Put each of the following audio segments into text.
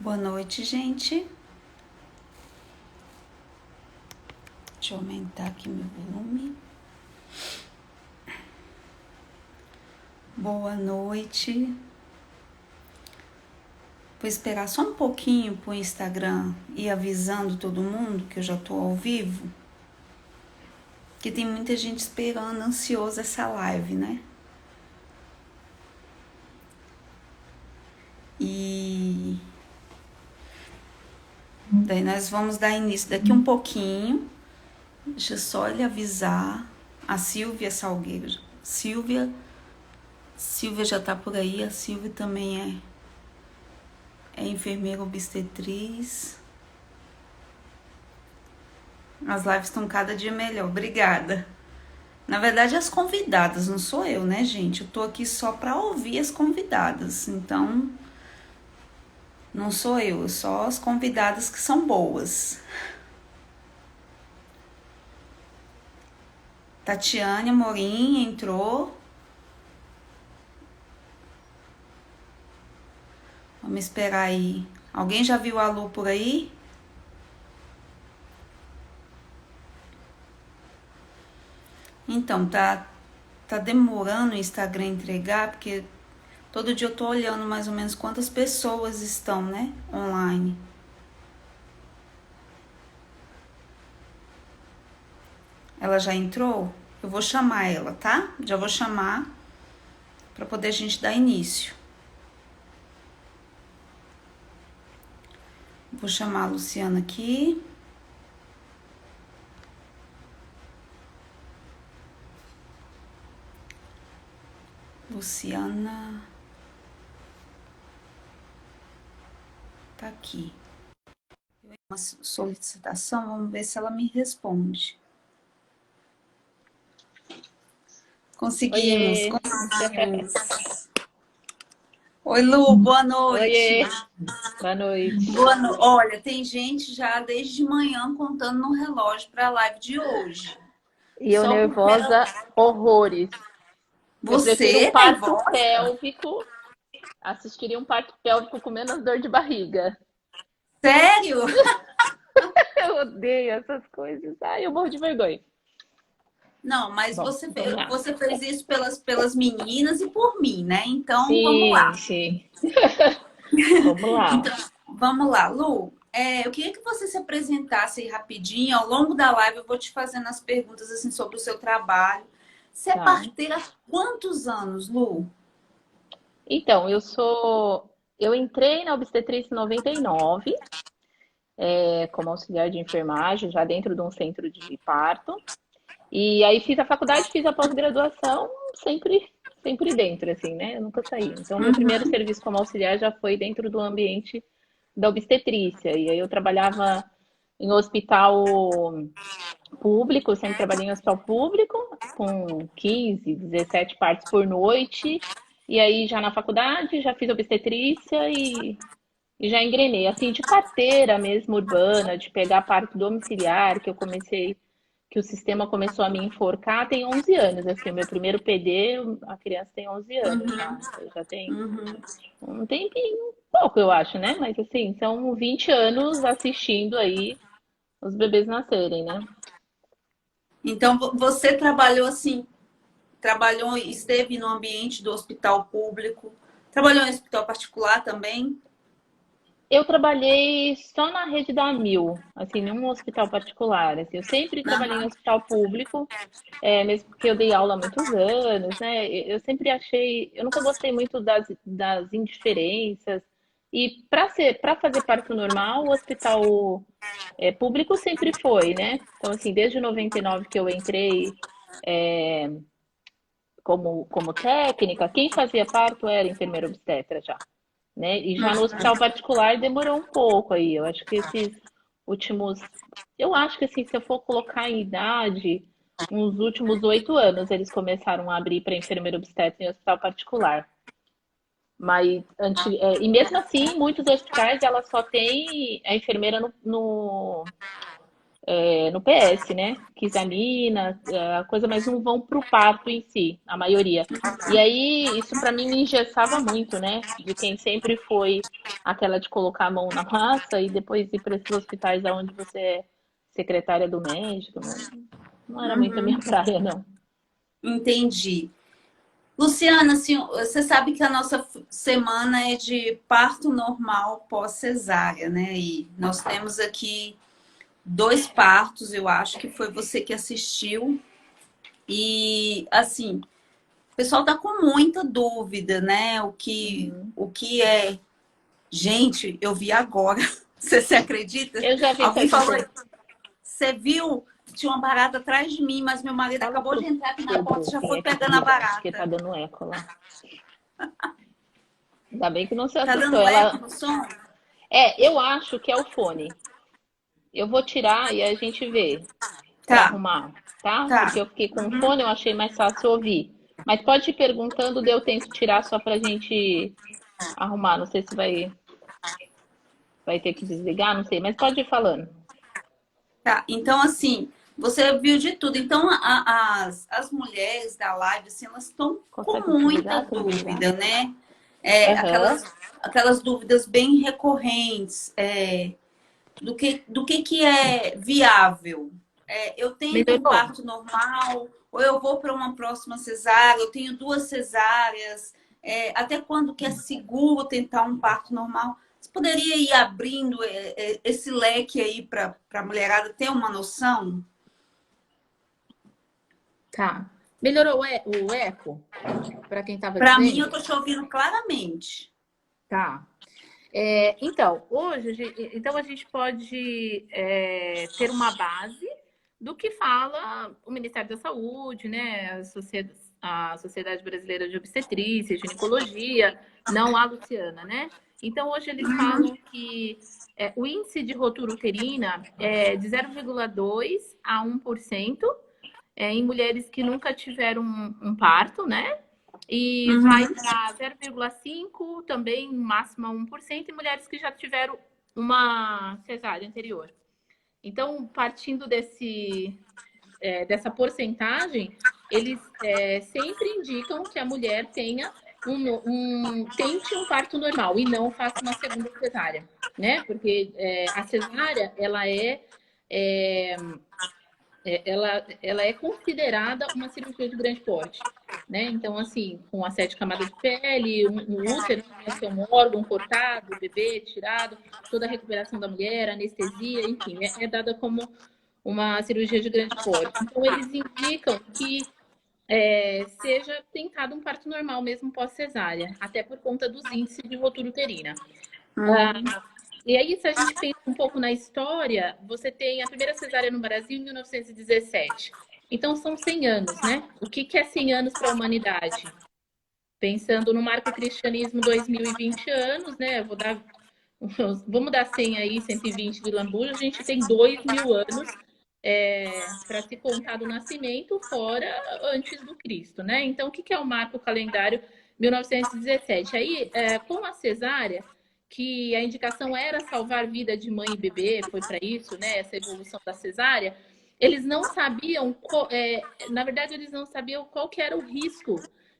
Boa noite, gente. Deixa eu aumentar aqui meu volume. Boa noite. Vou esperar só um pouquinho pro Instagram ir avisando todo mundo que eu já tô ao vivo. Que tem muita gente esperando, ansiosa essa live, né? E daí nós vamos dar início daqui um pouquinho. Deixa só ele avisar. A Silvia Salgueiro. Silvia já tá por aí. A Silvia também é enfermeira obstetriz. As lives estão cada dia melhor. Obrigada. Na verdade, as convidadas, não sou eu, né, gente? Eu tô aqui só pra ouvir as convidadas. Então, não sou eu, só as convidadas que são boas. Tatiane Amorim entrou. Vamos esperar aí. Alguém já viu a Lu por aí? Então, tá demorando o Instagram entregar, porque todo dia eu tô olhando mais ou menos quantas pessoas estão, né, online. Ela já entrou? Eu vou chamar ela, tá? Já vou chamar para poder a gente dar início. Vou chamar a Luciana aqui. Luciana tá aqui. Uma solicitação, vamos ver se ela me responde. Conseguimos. Oi, Lu, boa noite. Oiê, boa noite. Olha, tem gente já desde manhã contando no relógio para a live de hoje. E eu nervosa, horrores. Eu prefiro um parto pélvico, assistiria um parto pélvico com menos dor de barriga. Sério? Eu odeio essas coisas. Ai, eu morro de vergonha. Não, mas Bom, você fez isso pelas meninas e por mim, né? Então, sim, vamos lá. Sim. Vamos lá. Então, vamos lá, Lu. Eu queria que você se apresentasse aí rapidinho. Ao longo da live, eu vou te fazendo as perguntas assim sobre o seu trabalho. Você é parteira há quantos anos, Lu? Então, eu entrei na obstetrícia em 99, como auxiliar de enfermagem, já dentro de um centro de parto. E aí fiz a faculdade, fiz a pós-graduação, sempre dentro, assim, né? Eu nunca saí. Então, meu primeiro serviço como auxiliar já foi dentro do ambiente da obstetrícia. E aí eu trabalhava em hospital público, eu sempre trabalhei em hospital público, com 15, 17 partos por noite. E aí já na faculdade, já fiz obstetrícia e já engrenei. Assim, de carteira mesmo, urbana, de pegar parto domiciliar, que o sistema começou a me enforcar, tem 11 anos. Assim, o meu primeiro PD, a criança tem 11 anos já. Eu já tenho um tempinho, pouco eu acho, né? Mas assim, são 20 anos assistindo aí os bebês nascerem, né? Então, você esteve no ambiente do hospital público, trabalhou em hospital particular também? Eu trabalhei só na rede da Amil, assim, num hospital particular. Assim, eu sempre trabalhei em hospital público, mesmo porque eu dei aula há muitos anos, né? Eu sempre achei, eu nunca gostei muito das indiferenças. E para fazer parto normal, o hospital público sempre foi, né? Então, assim, desde 99 que eu entrei como técnica, quem fazia parto era enfermeira obstetra já, né? E já no hospital particular demorou um pouco aí. Eu acho que esses últimos. Eu acho que assim, se eu for colocar em idade, uns últimos 8 anos eles começaram a abrir para enfermeira obstetra em hospital particular. Mas e mesmo assim, muitos hospitais ela só tem a enfermeira no PS, né? Que examina a coisa, mas não vão para o parto em si, a maioria. E aí, isso para mim me engessava muito, né? De quem sempre foi aquela de colocar a mão na massa e depois ir para esses hospitais onde você é secretária do médico. Não era muito a minha Uhum, praia, não. entendi. Luciana, assim, você sabe que a nossa semana é de parto normal pós-cesárea, né? E nós temos aqui dois partos, eu acho que foi você que assistiu. E, assim, o pessoal tá com muita dúvida, né? Uhum. O que é. Gente, eu vi agora. Você se acredita? Eu já vi Alguém faz um falou, tempo. você viu? Tinha uma barata atrás de mim, mas meu marido Fala acabou pro de entrar aqui na porta e Pedro já foi é, que pegando a tira, porque tá barata. dando eco lá. Ainda bem que não se Tá assustou. dando eco Ela. no som? Eu acho que é o fone. Eu vou tirar e a gente vê para Tá, arrumar, tá? tá. Porque eu fiquei com o fone, eu achei mais fácil ouvir. Mas pode ir perguntando, daí eu tento tirar só pra gente arrumar. Não sei se vai ter que desligar, não sei, mas pode ir falando. Tá, então assim, você viu de tudo. Então as mulheres da live, assim, elas estão com Consegue muita desligar se eu desligar? dúvida, né? É, Aham. aquelas dúvidas bem recorrentes, do que é viável. Eu tento um Melhorou? parto normal, ou eu vou para uma próxima cesárea, eu tenho duas cesáreas, até quando que é seguro tentar um parto normal? Você poderia ir abrindo esse leque aí para a mulherada ter uma noção? Tá. Melhorou o eco, para quem estava Para mim, eu dizendo? estou te ouvindo claramente. Tá. Então, hoje, então a gente pode ter uma base do que fala o Ministério da Saúde, né? A Sociedade Brasileira de Obstetrícia e Ginecologia, não a Luciana, né? Então, hoje eles falam que o índice de rotura uterina é de 0,2 a 1%, em mulheres que nunca tiveram um parto, né? E vai Uhum. para 0,5, também máximo a 1%, em mulheres que já tiveram uma cesárea anterior. Então, partindo dessa porcentagem, eles sempre indicam que a mulher tenha tente um parto normal e não faça uma segunda cesárea, né? Porque a cesárea, é ela é considerada uma cirurgia de grande porte, né? Então, assim, com as 7 camadas de pele, um útero, né, que é um órgão cortado, o bebê tirado, toda a recuperação da mulher, anestesia, enfim, é dada como uma cirurgia de grande porte. Então, eles indicam que seja tentado um parto normal mesmo pós-cesárea, até por conta dos índices de rotura uterina. E aí, se a gente pensa um pouco na história, você tem a primeira cesárea no Brasil em 1917. Então, são 100 anos, né? O que é 100 anos para a humanidade? Pensando no marco cristianismo, 2020 anos, né? Vamos dar 100 aí, 120 de lambuja, a gente tem 2.000 anos para se contar do nascimento, fora antes do Cristo, né? Então, o que é o marco calendário 1917? Aí, com a cesárea, que a indicação era salvar vida de mãe e bebê, foi para isso, né? Essa evolução da cesárea. Eles não sabiam, na verdade, eles não sabiam qual que era o risco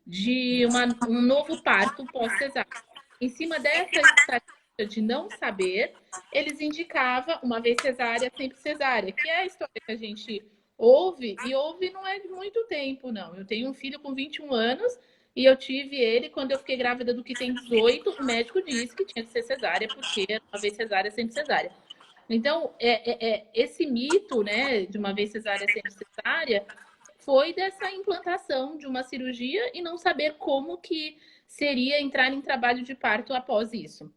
de um novo parto pós-cesárea. Em cima dessa estatística de não saber, eles indicavam uma vez cesárea, sempre cesárea, que é a história que a gente ouve, e ouve não é de muito tempo, não. Eu tenho um filho com 21 anos e eu tive ele quando eu fiquei grávida do que tem 18, o médico disse que tinha que ser cesárea, porque uma vez cesárea, sempre cesárea. Então, esse mito, né, de uma vez cesárea, sempre cesárea, foi dessa implantação de uma cirurgia e não saber como que seria entrar em trabalho de parto após isso.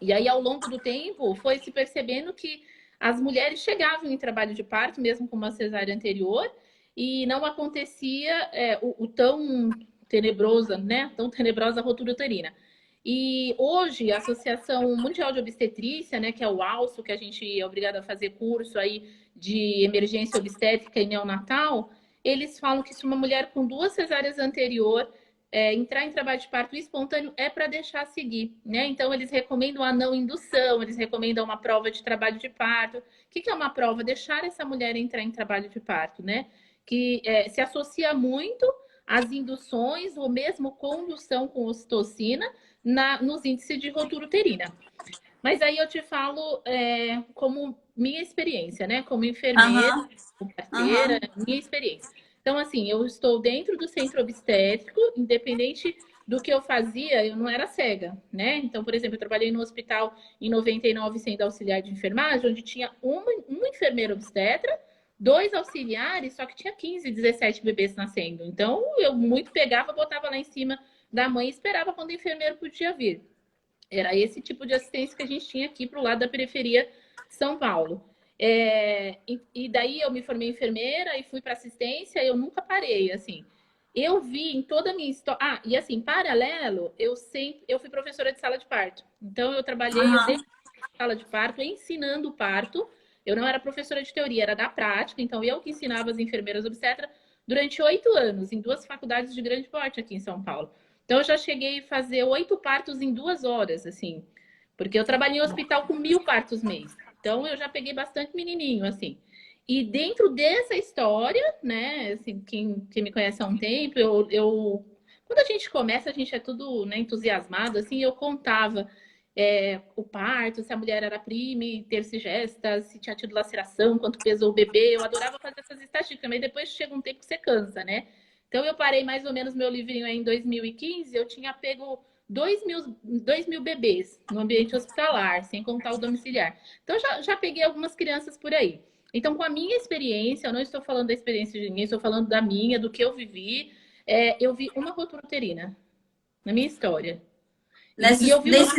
E aí, ao longo do tempo, foi se percebendo que as mulheres chegavam em trabalho de parto, mesmo com uma cesárea anterior, e não acontecia o tão tenebrosa, né? Tão tenebrosa rotura uterina. E hoje, a Associação Mundial de Obstetrícia, né, que é o ALSO, que a gente é obrigado a fazer curso aí de emergência obstétrica e neonatal, eles falam que se uma mulher com 2 cesáreas anterior entrar em trabalho de parto espontâneo é para deixar seguir, né? Então, eles recomendam a não indução, eles recomendam uma prova de trabalho de parto. O que é uma prova? Deixar essa mulher entrar em trabalho de parto, né? Que se associa muito às induções ou mesmo condução com ocitocina, nos índices de rotura uterina. Mas aí eu te falo como minha experiência, né? Como enfermeira, Aham, como parteira, aham, minha experiência. Então, assim, eu estou dentro do centro obstétrico, independente do que eu fazia, eu não era cega, né? Então, por exemplo, eu trabalhei no hospital em 99 sendo auxiliar de enfermagem, onde tinha uma enfermeira obstetra, dois auxiliares, só que tinha 15, 17 bebês nascendo. Então, eu muito pegava, botava lá em cima da mãe e esperava quando o enfermeiro podia vir. Era esse tipo de assistência que a gente tinha aqui para o lado da periferia São Paulo. E daí eu me formei enfermeira e fui para assistência, eu nunca parei, assim. Eu vi em toda a minha história. Ah, e assim, paralelo, eu fui professora de sala de parto. Então eu trabalhei, eu dei aham. sala de parto, ensinando o parto. Eu não era professora de teoria, era da prática, então eu que ensinava as enfermeiras obstetras durante 8 anos, em duas faculdades de grande porte aqui em São Paulo. Então eu já cheguei a fazer 8 partos em 2 horas, assim, porque eu trabalhei em hospital com 1.000 partos mês. Então eu já peguei bastante menininho, assim. E dentro dessa história, né, assim, quem me conhece há um tempo, quando a gente começa, a gente é tudo, né, entusiasmado, assim, eu contava o parto, se a mulher era prime, tercigesta, se tinha tido laceração, quanto pesou o bebê. Eu adorava fazer essas estatísticas, mas depois chega um tempo que você cansa, né? Então eu parei mais ou menos meu livrinho aí em 2015, eu tinha pego 2.000 bebês no ambiente hospitalar, sem contar o domiciliar. Então já peguei algumas crianças por aí. Então, com a minha experiência, eu não estou falando da experiência de ninguém, estou falando da minha, do que eu vivi. Eu vi uma rotura uterina na minha história. E eu vi uma,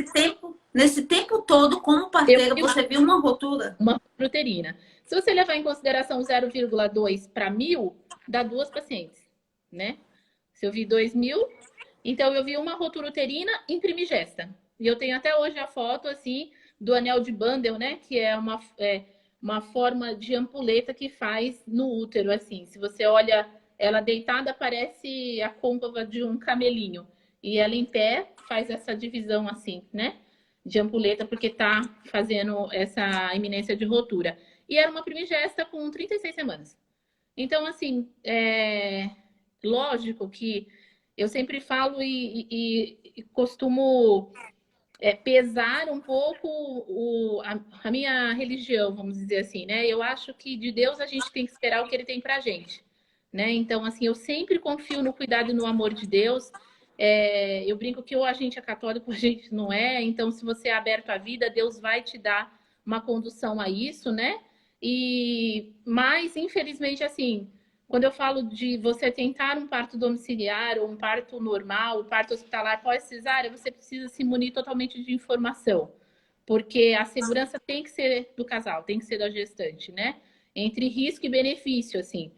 Nesse tempo todo, como eu parteira, vi você viu uma rotura? uma rotura uterina. Se você levar em consideração 0,2 para 1.000, dá duas pacientes, né? Se eu vi 2.000, então eu vi uma rotura uterina em primigesta. E eu tenho até hoje a foto, assim, do anel de Bandel, né? Que é uma forma de ampuleta que faz no útero, assim. Se você olha ela deitada, parece a côncava de um camelinho. E ela em pé faz essa divisão, assim, né? De ampuleta, porque tá fazendo essa iminência de rotura. E era uma primigesta com 36 semanas. Então, assim, lógico que eu sempre falo e costumo pesar um pouco a minha religião, vamos dizer assim, né? Eu acho que de Deus a gente tem que esperar o que ele tem pra gente, né? Então, assim, eu sempre confio no cuidado e no amor de Deus. Eu brinco que ou a gente é católico ou a gente não é. Então, se você é aberto à vida, Deus vai te dar uma condução a isso, né? Mas, infelizmente, assim, quando eu falo de você tentar um parto domiciliar ou um parto normal, um parto hospitalar pós-cesárea, você precisa se munir totalmente de informação, porque a segurança tem que ser do casal, tem que ser da gestante, né? Entre risco e benefício, assim,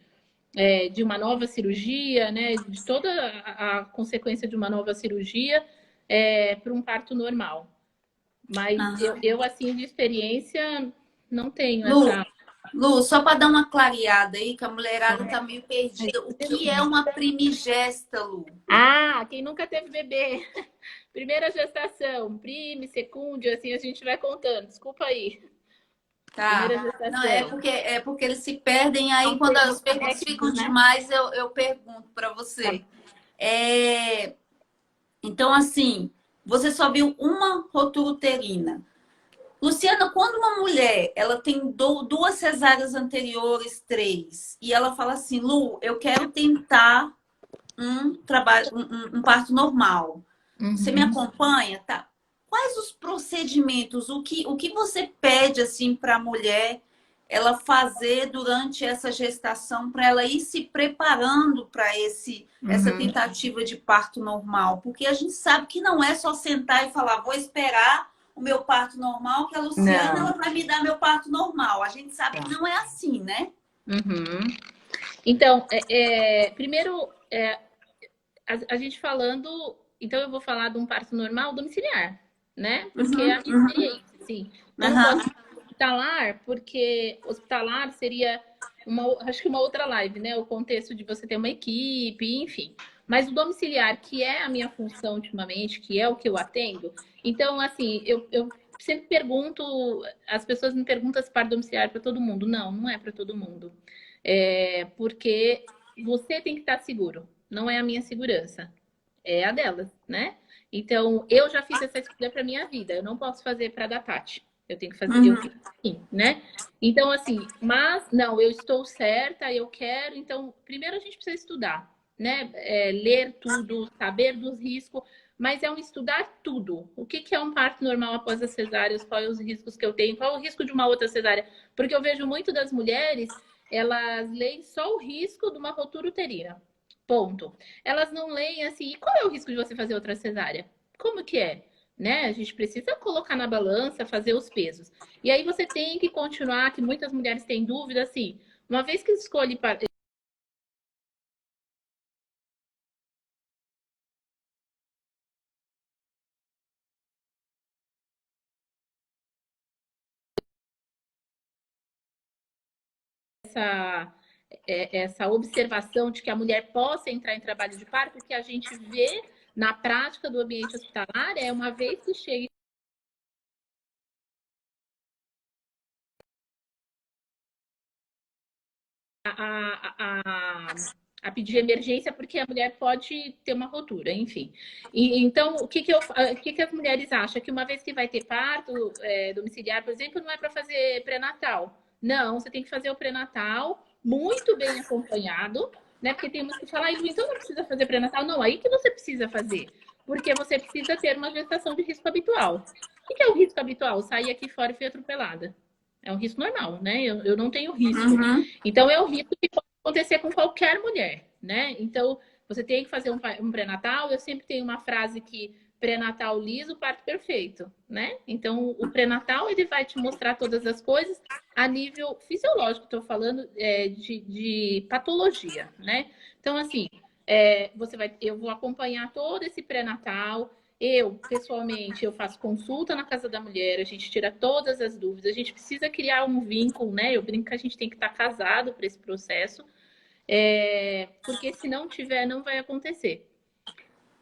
de uma nova cirurgia, né? De toda a consequência de uma nova cirurgia para um parto normal. Mas Aham. assim, de experiência, não tenho Lu, essa. Lu, só para dar uma clareada aí, que a mulherada tá meio perdida. O que é uma primigesta, Lu? Ah, quem nunca teve bebê? Primeira gestação, prime, secúndio, assim a gente vai contando. Desculpa aí. Tá. Primeira Não, gestação. é porque eles se perdem aí São quando termos as perguntas ficam técnicos, né? demais, eu pergunto para Tá. você. É, então, assim, você só viu uma rotura uterina. Luciana, quando uma mulher ela tem duas cesáreas anteriores, três, e ela fala assim, Lu, eu quero tentar um trabalho, um parto normal. Você me Uhum. acompanha, tá? Quais os procedimentos, o que você pede assim para a mulher ela fazer durante essa gestação para ela ir se preparando para essa Uhum. tentativa de parto normal? Porque a gente sabe que não é só sentar e falar, vou esperar o meu parto normal, que a Luciana ela Não. vai me dar meu parto normal. A gente sabe que Tá. não é assim, né? Uhum. Então, primeiro, a gente falando. Então, eu vou falar de um parto normal domiciliar, né? Porque é a Uhum, minha uhum, experiência, assim. Eu não uhum. posso falar hospitalar, porque hospitalar seria acho que uma outra live, né? O contexto de você ter uma equipe, enfim. Mas o domiciliar, que é a minha função ultimamente, que é o que eu atendo, então, assim, eu sempre pergunto, as pessoas me perguntam se parto domiciliar é para todo mundo. Não, não é para todo mundo. Porque você tem que estar seguro, não é a minha segurança, é a delas, né? Então, eu já fiz essa escolha para minha vida. Eu não posso fazer para da Tati. Eu tenho que fazer, eu Uhum. fiz assim, né? Então, assim, mas não, eu estou certa, eu quero. Então, primeiro a gente precisa estudar, né? Ler tudo, saber dos riscos, mas é um estudar tudo. O que que é um parto normal após as cesáreas? Quais os riscos que eu tenho? Qual é o risco de uma outra cesárea? Porque eu vejo muito das mulheres, elas leem só o risco de uma ruptura uterina. Ponto. Elas não leem assim, e qual é o risco de você fazer outra cesárea? Como que é? Né? A gente precisa colocar na balança, fazer os pesos. E aí você tem que continuar, que muitas mulheres têm dúvida, assim, uma vez que escolhe essa, essa observação de que a mulher possa entrar em trabalho de parto, o que a gente vê na prática do ambiente hospitalar é uma vez que chega a, a pedir emergência porque a mulher pode ter uma rotura, enfim. Então, o que, que as mulheres acham? Que uma vez que vai ter parto domiciliar, por exemplo, não é para fazer pré-natal. Não, você tem que fazer o pré-natal muito bem acompanhado, né? Porque tem umas que falam, então não precisa fazer pré-natal. Não, aí que você precisa fazer. Porque você precisa ter uma gestação de risco habitual. O que é o risco habitual? Sair aqui fora e fui atropelada. É um risco normal, né? Eu não tenho risco. Uhum. Então, é um risco que pode acontecer com qualquer mulher, né? Então, você tem que fazer um pré-natal. Eu sempre tenho uma frase que pré-natal liso, parto perfeito, né? Então, o pré-natal, ele vai te mostrar todas as coisas a nível fisiológico, estou falando de patologia, né? Então, assim, eu vou acompanhar todo esse pré-natal. Eu, pessoalmente, eu faço consulta na casa da mulher, a gente tira todas as dúvidas, a gente precisa criar um vínculo, né? Eu brinco que a gente tem que estar casado para esse processo, porque se não tiver, não vai acontecer.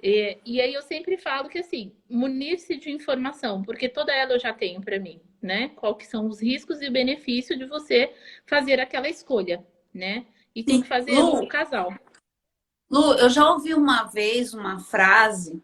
E aí eu sempre falo que, assim, munir-se de informação, porque toda ela eu já tenho para mim, né? Qual que são os riscos e o benefício de você fazer aquela escolha, né? E tem Sim. que fazer o Lu, casal. Lu, eu já ouvi uma vez uma frase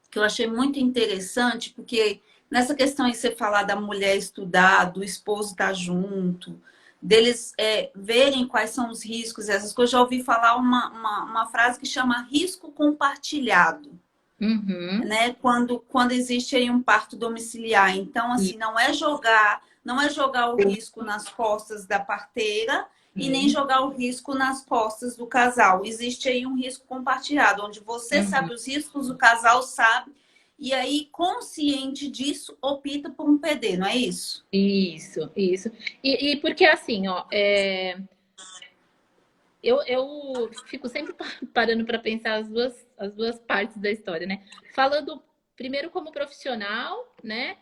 que eu achei muito interessante, porque nessa questão de você falar da mulher estudar, do esposo estar junto, deles verem quais são os riscos, essas coisas, eu já ouvi falar uma frase que chama risco compartilhado, Uhum. né? Quando existe aí um parto domiciliar. Então, assim, não é jogar o risco nas costas da parteira e nem Uhum. jogar o risco nas costas do casal. Existe aí um risco compartilhado, onde você Uhum. sabe os riscos, o casal sabe, e aí, consciente disso, opta por um PD, não é isso? Isso, isso. E porque assim, ó, eu fico sempre parando para pensar as duas partes da história, né? Falando primeiro como profissional, né?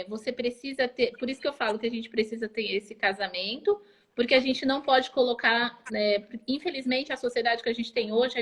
Você precisa ter, por isso que eu falo que a gente precisa ter esse casamento, porque a gente não pode colocar, né? Infelizmente, a sociedade que a gente tem hoje é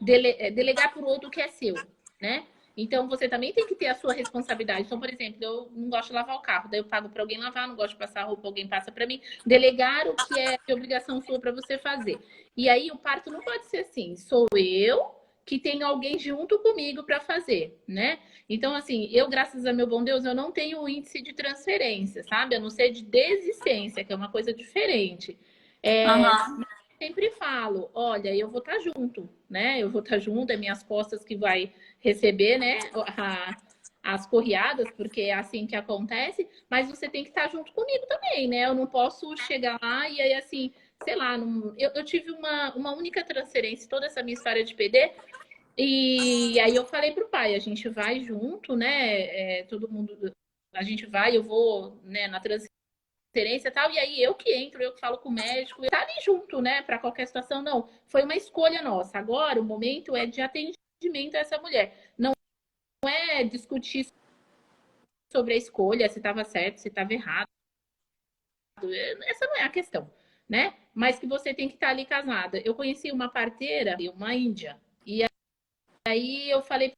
de delegar para o outro o que é seu, né? Então você também tem que ter a sua responsabilidade. Então, por exemplo, eu não gosto de lavar o carro, daí eu pago para alguém lavar, não gosto de passar a roupa, alguém passa para mim. Delegar o que é de obrigação sua para você fazer. E aí o parto não pode ser assim, sou eu que tenho alguém junto comigo para fazer, né? Então, assim, eu, graças a meu bom Deus, eu não tenho índice de transferência, sabe? A não ser de desistência, que é uma coisa diferente. Aham. Sempre falo, olha, eu vou estar junto, né? Eu vou estar junto, é minhas costas que vai receber, né? As correadas, porque é assim que acontece, mas você tem que estar junto comigo também, né? Eu não posso chegar lá e aí assim, sei lá, eu tive uma única transferência, toda essa minha história de PD, e aí eu falei pro pai, a gente vai junto, né? Todo mundo, a gente vai, eu vou, né, na transferência e tal, e aí eu que entro, eu que falo com o médico, tá ali junto, né, para qualquer situação, não. Foi uma escolha nossa. Agora o momento é de atendimento a essa mulher. Não é discutir sobre a escolha, se estava certo, se estava errado. Essa não é a questão, né? Mas que você tem que estar ali casada. Eu conheci uma parteira, uma índia, e aí eu falei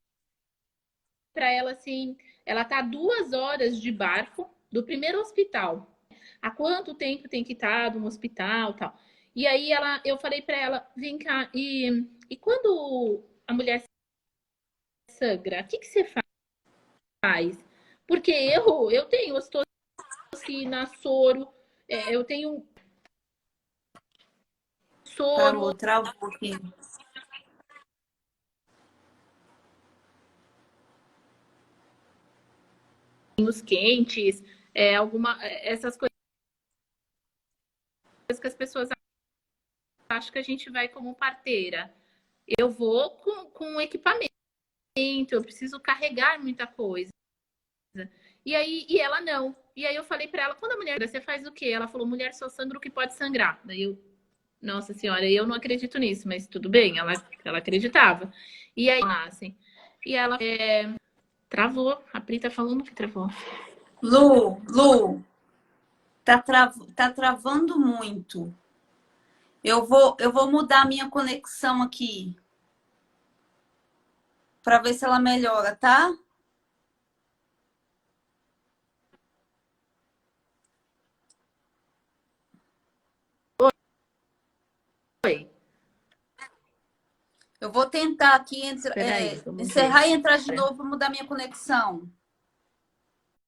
para ela assim, ela tá 2 horas de barco do primeiro hospital. Há quanto tempo tem que estar no hospital, tal. E aí eu falei para ela, vem cá, e quando a mulher sangra, o que que você faz? Porque eu tenho ocitocina, soro, eu tenho Parou, soro, travou aqui. os quentes, essas coisas que as pessoas acham que a gente vai como parteira. Eu vou com equipamento, eu preciso carregar muita coisa. E aí, e ela não. E aí eu falei para ela, quando a mulher, você faz o quê? Ela falou, mulher só sangra o que pode sangrar. Daí eu, nossa senhora, eu não acredito nisso, mas tudo bem, ela acreditava. E aí, assim, e ela travou, a Pri tá falando que travou. Lu, tá travando muito. Eu vou mudar a minha conexão aqui para ver se ela melhora, tá? Oi, Eu vou tentar aqui espera aí, vamos ver. encerrar e entrar de novo para mudar minha conexão.